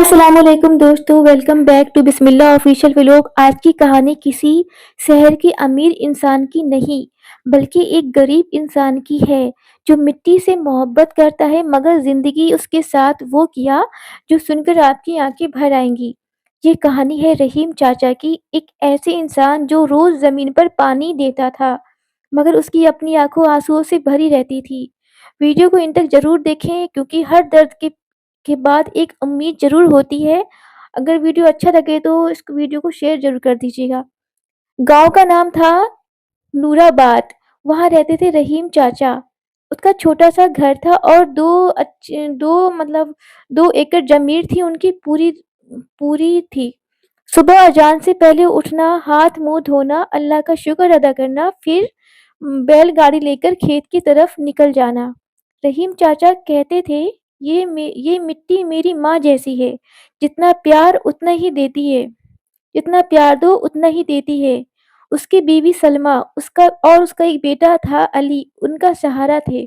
अस्सलाम वालेकुम दोस्तों, welcome back to Bismillah official vlog. आज की कहानी किसी शहर के अमीर इंसान की नहीं बल्कि एक गरीब इंसान की है जो मिट्टी से मोहब्बत करता है मगर ज़िंदगी उसके साथ वो किया जो सुनकर आपकी आंखें भर आएंगी। ये कहानी है रहीम चाचा की, एक ऐसे इंसान जो रोज़ ज़मीन पर पानी देता था मगर उसकी अपनी आंखों आंसुओं से भरी रहती थी। वीडियो को इन तक ज़रूर देखें क्योंकि हर दर्द के बाद एक उम्मीद ज़रूर होती है। अगर वीडियो अच्छा लगे तो इस वीडियो को शेयर ज़रूर कर दीजिएगा। गाँव का नाम था नूराबाद। वहाँ रहते थे रहीम चाचा। उसका छोटा-सा घर था और 2 एकड़ ज़मीन थी उनकी पूरी पूरी थी। सुबह अज़ान से पहले उठना, हाथ-मुँह धोना, अल्लाह का शुक्र अदा करना, फिर बैलगाड़ी लेकर खेत की तरफ निकल जाना। रहीम चाचा कहते थे, ये मिट्टी मेरी माँ जैसी है, जितना प्यार उतना ही देती है, जितना प्यार दो उतना ही देती है। उसकी बीवी सलमा, उसका एक बेटा था अली, उनका सहारा थे।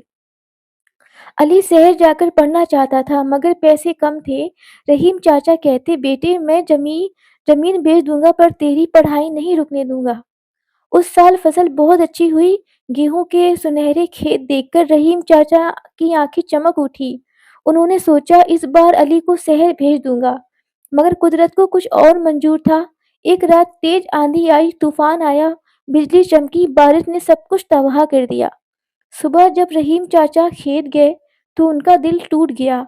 अली शहर जाकर पढ़ना चाहता था मगर पैसे कम थे। रहीम चाचा कहते, बेटे मैं ज़मीन बेच दूंगा पर तेरी पढ़ाई नहीं रुकने दूंगा। उस साल फसल बहुत अच्छी हुई। गेहूं के सुनहरे खेत देखकर रहीम चाचा की आंखें चमक उठी। उन्होंने सोचा इस बार अली को शहर भेज दूंगा। मगर कुदरत को कुछ और मंजूर था। एक रात तेज आंधी आई, तूफान आया, बिजली चमकी, बारिश ने सब कुछ तबाह कर दिया। सुबह जब रहीम चाचा खेत गए तो उनका दिल टूट गया।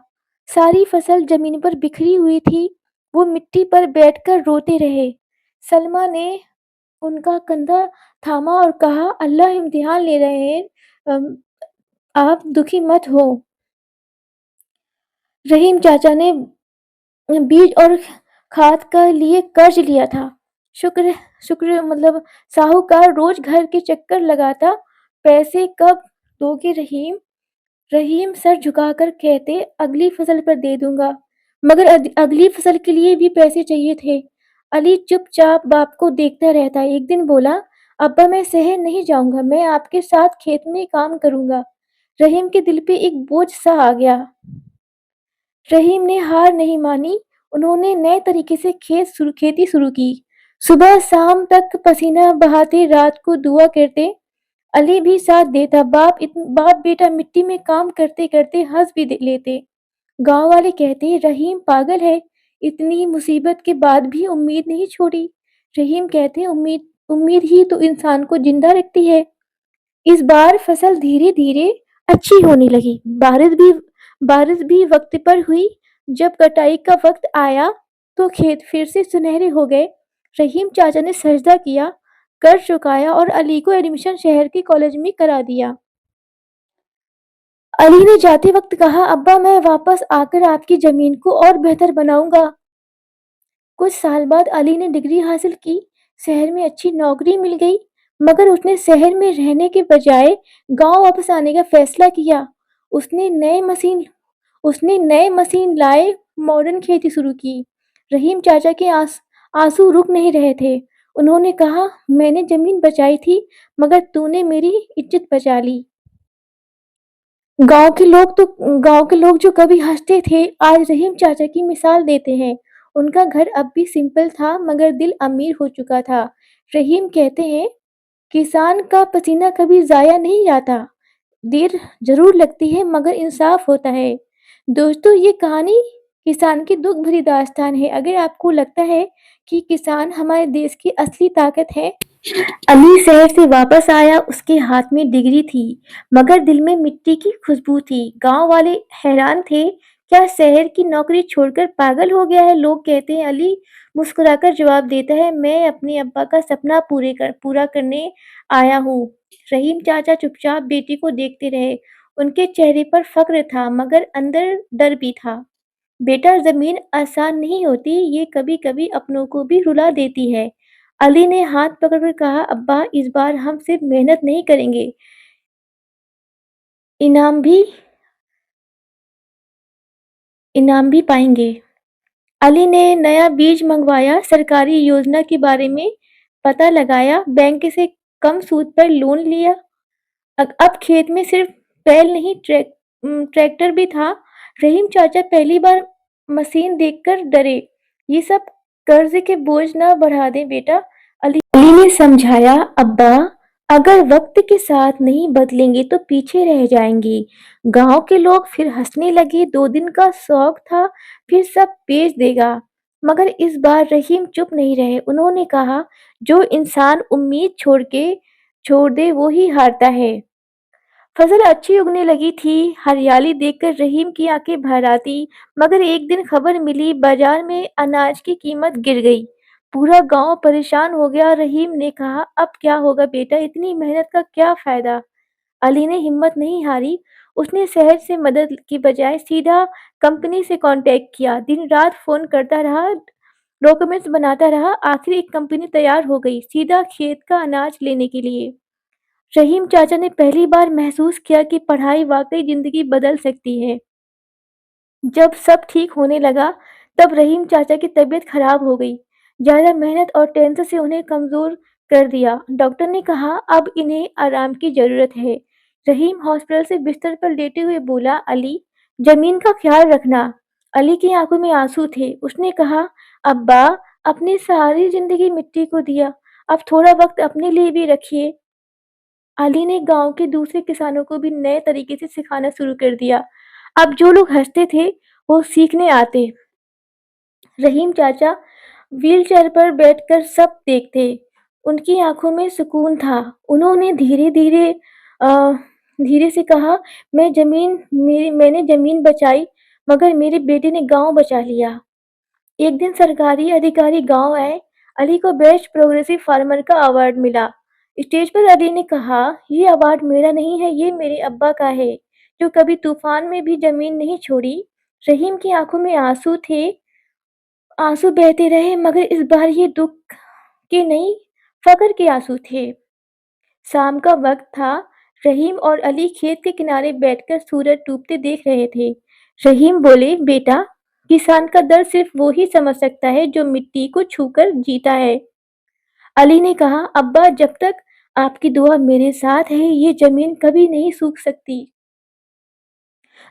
सारी फसल जमीन पर बिखरी हुई थी। वो मिट्टी पर बैठकर रोते रहे। सलमा ने उनका कंधा थामा और कहा, अल्लाह इम्तिहान ले रहे हैं। अम, आप दुखी मत हो। रहीम चाचा ने बीज और खाद का लिए कर्ज लिया था। शुक्र शुक्र साहूकार रोज घर के चक्कर लगाता। पैसे कब दोगे रहीम? रहीम सर झुकाकर कहते, अगली फसल पर दे दूंगा। मगर अगली फसल के लिए भी पैसे चाहिए थे। अली चुपचाप बाप को देखता रहता। एक दिन बोला, अब्बा मैं शहर नहीं जाऊंगा, मैं आपके साथ खेत में काम करूंगा। रहीम के दिल पे एक बोझ सा आ गया। रहीम ने हार नहीं मानी। उन्होंने नए तरीके से खेती शुरू की। सुबह शाम तक पसीना बहाते, रात को दुआ करते। अली भी साथ देता। बाप बेटा मिट्टी में काम करते करते हंस भी लेते। गांव वाले कहते, रहीम पागल है, इतनी मुसीबत के बाद भी उम्मीद नहीं छोड़ी। रहीम कहते, उम्मीद उम्मीद ही तो इंसान को जिंदा रखती है। इस बार फसल धीरे धीरे अच्छी होने लगी। बारिश भी वक्त पर हुई। जब कटाई का वक्त आया तो खेत फिर से सुनहरे हो गए। रहीम चाचा ने सजदा किया, कर्ज चुकाया और अली को एडमिशन शहर के कॉलेज में करा दिया। अली ने जाते वक्त कहा, अब्बा मैं वापस आकर आपकी जमीन को और बेहतर बनाऊंगा। कुछ साल बाद अली ने डिग्री हासिल की, शहर में अच्छी नौकरी मिल गई। मगर उसने शहर में रहने के बजाय गांव वापस आने का फैसला किया। उसने नए मशीन लाए, मॉडर्न खेती शुरू की। रहीम चाचा के आंसू रुक नहीं रहे थे। उन्होंने कहा, मैंने जमीन बचाई थी मगर तूने मेरी इज्जत बचा ली। गांव के लोग जो कभी हंसते थे आज रहीम चाचा की मिसाल देते हैं। उनका घर अब भी सिंपल था मगर दिल अमीर हो चुका था। रहीम कहते हैं, किसान का पसीना कभी जाया नहीं जाता। देर जरूर लगती है मगर इंसाफ होता है। दोस्तों ये कहानी किसान की दुख भरी दास्तान है। अगर आपको लगता है कि किसान हमारे देश की असली ताकत है। अली शहर से वापस आया, उसके हाथ में डिग्री थी मगर दिल में मिट्टी की खुशबू थी। गांव वाले हैरान थे, क्या शहर की नौकरी छोड़कर पागल हो गया है? लोग कहते हैं। अली मुस्कुराकर जवाब देता है, मैं अपने अब्बा का सपना पूरा करने आया हूँ। रहीम चाचा चुपचाप बेटी को देखते रहे। उनके चेहरे पर फक्र था मगर अंदर डर भी था। बेटा जमीन आसान नहीं होती, ये कभी कभी अपनों को भी रुला देती है। अली ने हाथ पकड़कर कहा, अब्बा इस बार हम सिर्फ मेहनत नहीं करेंगे, इनाम भी इनाम भी पाएंगे। अली ने नया बीज मंगवाया, सरकारी योजना के बारे में पता लगाया, बैंक से कम सूद पर लोन लिया। अब खेत में सिर्फ बैल नहीं ट्रैक्टर भी था। रहीम चाचा मशीन देखकर डरे। ये सब कर्ज के बोझ न बढ़ा दें बेटा। अली ने समझाया, अब्बा अगर वक्त के साथ नहीं बदलेंगे तो पीछे रह जाएंगे। गांव के लोग फिर हंसने लगे। 2 दिन का शौक था, फिर सब बेच देगा। मगर इस बार रहीम चुप नहीं रहे। उन्होंने कहा, जो इंसान उम्मीद छोड़ दे वो ही हारता है। फसल अच्छी उगने लगी थी। हरियाली देखकर रहीम की आंखें भर आती। मगर एक दिन खबर मिली, बाजार में अनाज की कीमत गिर गई। पूरा गांव परेशान हो गया। रहीम ने कहा, अब क्या होगा बेटा, इतनी मेहनत का क्या फायदा। अली ने हिम्मत नहीं हारी। उसने शहर से मदद की बजाय सीधा कंपनी से कांटेक्ट किया। दिन रात फोन करता रहा, डॉक्यूमेंट्स बनाता रहा। आखिर एक कंपनी तैयार हो गई, सीधा खेत का अनाज लेने के लिए। रहीम चाचा ने पहली बार महसूस किया कि पढ़ाई वाकई जिंदगी बदल सकती है। जब सब ठीक होने लगा, तब रहीम चाचा की तबीयत खराब हो गई। ज्यादा मेहनत और टेंशन से उन्हें कमजोर कर दिया। डॉक्टर ने कहा, अब इन्हें आराम की जरूरत है। रहीम हॉस्पिटल से बिस्तर पर लेटे हुए बोला, अली जमीन का ख्याल रखना। अली की आंखों में आंसू थे। उसने कहा, अब्बा अपनी सारी जिंदगी मिट्टी को दिया, अब थोड़ा वक्त अपने लिए भी रखिए। अली ने गांव के दूसरे किसानों को भी नए तरीके से सिखाना शुरू कर दिया। अब जो लोग हंसते थे वो सीखने आते। रहीम चाचा व्हीलचेयर पर बैठकर सब देखते। उनकी आंखों में सुकून था। उन्होंने धीरे से कहा, मैंने जमीन बचाई, मगर मेरे बेटे ने गांव बचा लिया। एक दिन सरकारी अधिकारी गांव आए। अली को बेस्ट प्रोग्रेसिव फार्मर का अवार्ड मिला। स्टेज पर अली ने कहा, ये अवार्ड मेरा नहीं है, ये मेरे अब्बा का है, जो कभी तूफान में भी जमीन नहीं छोड़ी। रहीम की आंखों में आंसू थे। आंसू बहते रहे, मगर इस बार ये दुख के नहीं, फख्र के आंसू थे। शाम का वक्त था। रहीम और अली खेत के किनारे बैठकर सूरज डूबते देख रहे थे। रहीम बोले, बेटा किसान का दर्द सिर्फ वो ही समझ सकता है जो मिट्टी को छूकर जीता है। अली ने कहा, अब्बा जब तक आपकी दुआ मेरे साथ है ये जमीन कभी नहीं सूख सकती।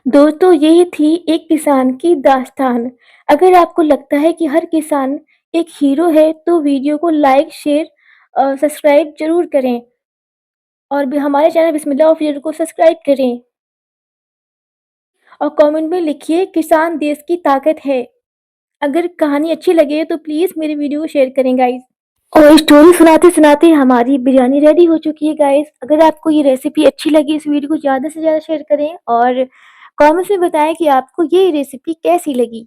दोस्तों, यही थी एक किसान की दास्तान। अगर आपको लगता है कि हर किसान एक हीरो है तो वीडियो को लाइक शेयर सब्सक्राइब जरूर करें। और भी हमारे चैनल बिस्मिल्लाह ऑफिशियल को सब्सक्राइब करें। और कमेंट में लिखिए, किसान देश की ताकत है। अगर कहानी अच्छी लगे तो प्लीज़ मेरी वीडियो को शेयर करें गाइस। और स्टोरी सुनाते-सुनाते हमारी बिरयानी रेडी हो चुकी है गाइस। अगर आपको ये रेसिपी अच्छी लगी, इस वीडियो को ज़्यादा से ज़्यादा शेयर करें और कमेंट्स में बताएं कि आपको ये रेसिपी कैसी लगी।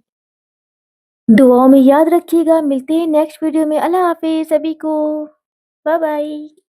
दुआओं में याद रखिएगा। मिलते हैं नेक्स्ट वीडियो में। अल्लाह हाफ़िज़ सभी को। Bye bye.